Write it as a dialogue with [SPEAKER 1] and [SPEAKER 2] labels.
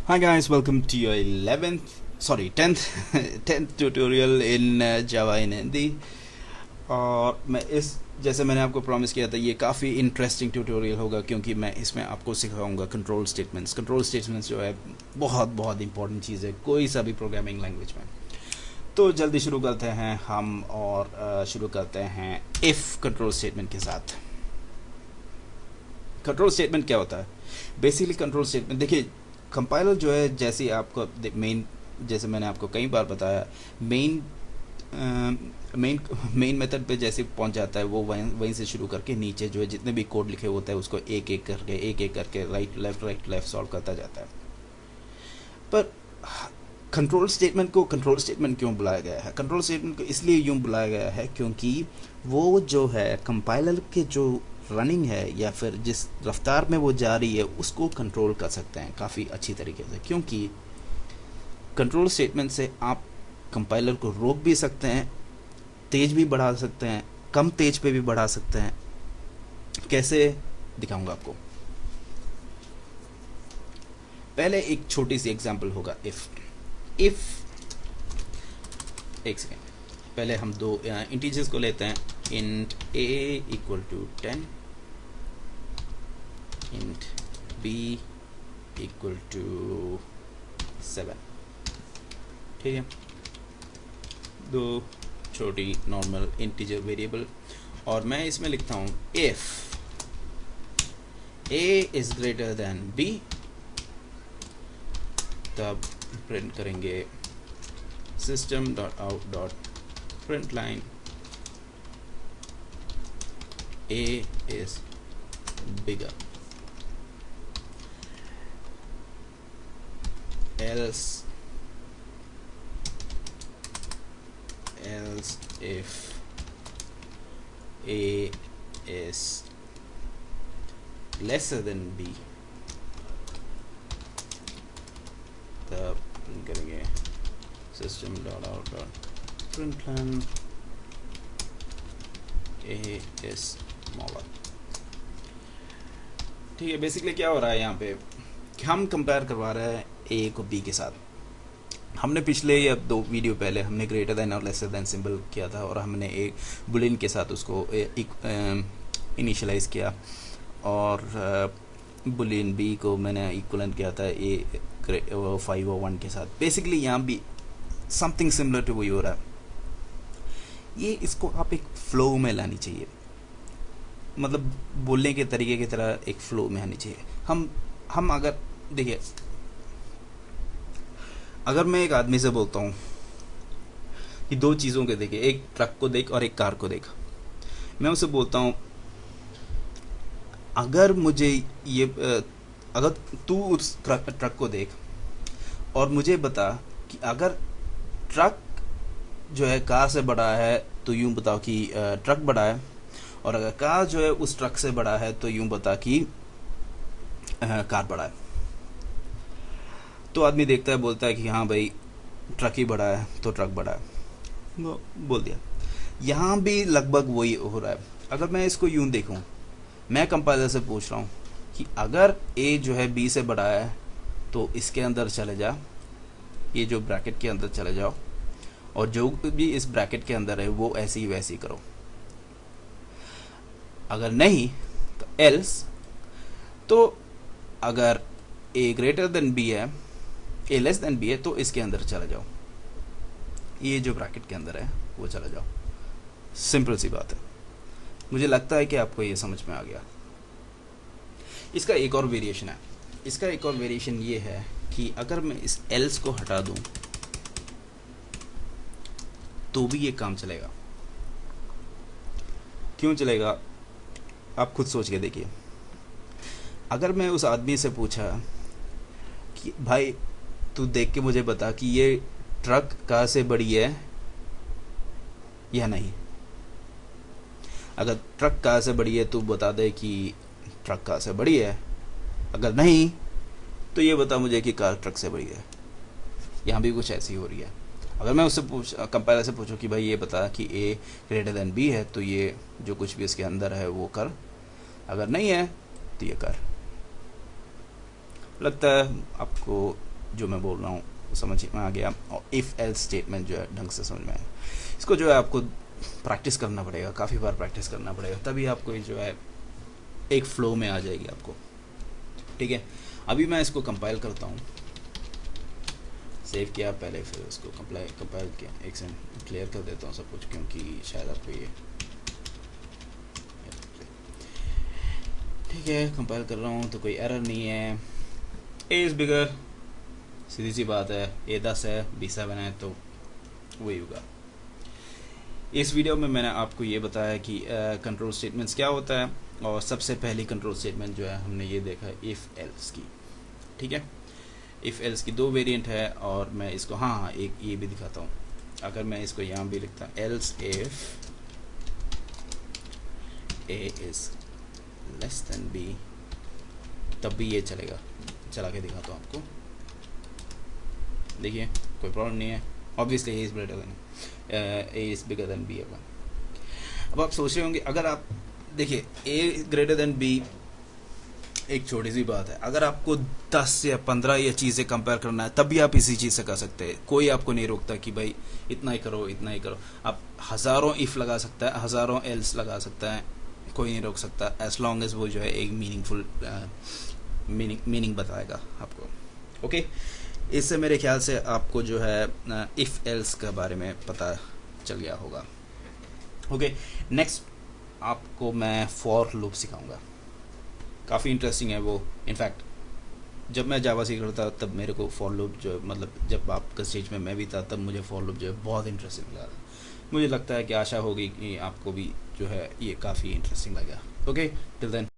[SPEAKER 1] Hi guys, welcome to your 10th 10th tutorial in Java in Hindi। और मैं इस जैसे मैंने आपको प्रॉमिस किया था, ये काफ़ी इंटरेस्टिंग ट्यूटोरियल होगा क्योंकि मैं इसमें आपको सिखाऊंगा कंट्रोल स्टेटमेंट्स। कंट्रोल स्टेटमेंट्स जो है बहुत बहुत इंपॉर्टेंट चीज़ है कोई सा भी प्रोग्रामिंग लैंग्वेज में। तो जल्दी शुरू करते हैं हम और शुरू करते हैं इफ़ कंट्रोल स्टेटमेंट के साथ। कंट्रोल स्टेटमेंट क्या होता है? बेसिकली कंट्रोल स्टेटमेंट देखिए, कंपाइलर जो है जैसे आपको मेन, जैसे मैंने आपको कई बार बताया, मेन मेन मेथड पे जैसे पहुंच जाता है वो वहीं से शुरू करके नीचे जो है जितने भी कोड लिखे होते हैं उसको एक एक करके राइट लेफ्ट सॉल्व करता जाता है। पर कंट्रोल स्टेटमेंट को कंट्रोल स्टेटमेंट क्यों बुलाया गया है? कंट्रोल स्टेटमेंट को इसलिए यूँ बुलाया गया है क्योंकि वो जो है कंपाइलर के जो रनिंग है या फिर जिस रफ्तार में वो जा रही है उसको कंट्रोल कर सकते हैं काफ़ी अच्छी तरीके से। क्योंकि कंट्रोल स्टेटमेंट से आप कंपाइलर को रोक भी सकते हैं, तेज भी बढ़ा सकते हैं, कम तेज पे भी बढ़ा सकते हैं। कैसे दिखाऊंगा आपको। पहले एक छोटी सी एग्जांपल होगा इफ एक सेकेंड, पहले हम दो इंटीजर्स को लेते हैं। int a equal to 10, int b equal to 7। ठीक है, दो छोटी नॉर्मल इंटीजर वेरिएबल, और मैं इसमें लिखता हूँ if a is greater than b, तब प्रिंट करेंगे system.out.println a is bigger, else if a is lesser than b, तब प्रिंट करेंगे system.out.println a is smaller। ठीक है, बेसिकली क्या हो रहा है यहाँ पे कि हम कंपेयर करवा रहे हैं a को b के साथ। हमने पिछले या दो वीडियो पहले हमने ग्रेटर देन और लेसर देन सिंबल किया था और हमने एक बुलियन के साथ उसको इनिशियलाइज किया, और बुलियन b को मैंने इक्वलेंट किया था a 5 और 1 के साथ। बेसिकली यहाँ भी समथिंग सिमिलर टू वही हो रहा है। ये इसको आप एक फ्लो में लानी चाहिए, मतलब बोलने के तरीके की तरह एक फ्लो में आनी चाहिए। हम अगर देखिए, अगर मैं एक आदमी से बोलता हूँ कि दो चीज़ों के देखिए, एक ट्रक को देख और एक कार को देख, मैं उसे बोलता हूँ अगर मुझे ये अगर तू उस ट्रक को देख और मुझे बता कि अगर ट्रक जो है कार से बड़ा है तो यूं बताओ कि ट्रक बड़ा है, और अगर कार जो है उस ट्रक से बड़ा है तो यूं बता कि कार बड़ा है। तो आदमी देखता है, बोलता है कि हाँ भाई ट्रक ही बड़ा है तो ट्रक बड़ा है, वो बोल दिया। यहाँ भी लगभग वही हो रहा है। अगर मैं इसको यूं देखूं, मैं कंपाइलर से पूछ रहा हूँ कि अगर a जो है b से बड़ा है तो इसके अंदर चले जा, ये जो ब्रैकेट के अंदर चले जाओ, और जो भी इस ब्रैकेट के अंदर है वो ऐसे ही वैसे ही करो। अगर नहीं तो एल्स, तो अगर a ग्रेटर देन b है, a लेस देन b है, तो इसके अंदर चले जाओ, ये जो ब्रैकेट के अंदर है वो चले जाओ। सिंपल सी बात है। मुझे लगता है कि आपको ये समझ में आ गया। इसका एक और वेरिएशन है। इसका एक और वेरिएशन ये है कि अगर मैं इस एल्स को हटा दूं तो भी ये काम चलेगा। क्यों चलेगा आप खुद सोच के देखिए। अगर मैं उस आदमी से पूछा कि भाई तू देख के मुझे बता कि ये ट्रक कार से बड़ी है या नहीं, अगर ट्रक कार से बड़ी है तो बता दे कि ट्रक कार से बड़ी है, अगर नहीं तो ये बता मुझे कि कार ट्रक से बड़ी है। यहाँ भी कुछ ऐसी हो रही है। अगर मैं उससे कंपाइलर से पूछूं कि भाई ये बता कि a ग्रेटर देन b है तो ये जो कुछ भी इसके अंदर है वो कर, अगर नहीं है तो ये कर। लगता है आपको जो मैं बोल रहा हूँ समझ में आ गया। और इफ़ एल्स स्टेटमेंट जो है ढंग से समझ में आया, इसको जो है आपको प्रैक्टिस करना पड़ेगा, काफ़ी बार प्रैक्टिस करना पड़ेगा, तभी आपको जो है एक फ्लो में आ जाएगी आपको। ठीक है, अभी मैं इसको कंपाइल करता हूँ, सेव किया पहले, फिर उसको कंपाइल किया। एक सेकंड क्लियर कर देता हूँ सब कुछ, क्योंकि शायद आपको ये ठीक है। कंपाइल कर रहा हूँ तो कोई एरर नहीं है। ए इज़ बिगर, सीधी सी बात है, ए 10 है, बी 7 है, तो वही होगा। इस वीडियो में मैंने आपको ये बताया कि कंट्रोल स्टेटमेंट्स क्या होता है, और सबसे पहली कंट्रोल स्टेटमेंट जो है हमने ये देखा है इफ़ एल्स की। ठीक है, इफ़ एल्स की दो वेरिएंट है, और मैं इसको हाँ एक ये भी दिखाता हूँ। अगर मैं इसको यहाँ भी लिखता else if A is less than B, तब भी ये चलेगा। चला के दिखाता हूँ आपको, देखिए कोई प्रॉब्लम नहीं है। Obviously A is greater than A is bigger than B होगा। अब आप सोच रहे होंगे, अगर आप देखिए ए ग्रेटर देन बी एक छोटी सी बात है, अगर आपको 10 या 15 या चीज़ें कंपेयर करना है तब भी आप इसी चीज़ से कर सकते हैं, कोई आपको नहीं रोकता कि भाई इतना ही करो इतना ही करो। आप हज़ारों इफ़ लगा सकता है, हज़ारों एल्स लगा सकता है, कोई नहीं रोक सकता, एज लॉन्ग एज वो जो है एक मीनिंगफुल मीनिंग बताएगा आपको। ओके, इससे मेरे ख्याल से आपको जो है इफ़ एल्स के बारे में पता चल गया होगा। ओके, नेक्स्ट आपको मैं फॉर लूप सिखाऊंगा, काफ़ी इंटरेस्टिंग है वो। इनफैक्ट जब मैं जावा सीख रहा था तब मेरे को फॉर लूप जो मतलब जब आपका स्टेज में मैं भी था तब मुझे फॉर लूप जो है बहुत इंटरेस्टिंग लगा। मुझे लगता है कि आशा होगी कि आपको भी जो है ये काफ़ी इंटरेस्टिंग लगा। Okay, till then.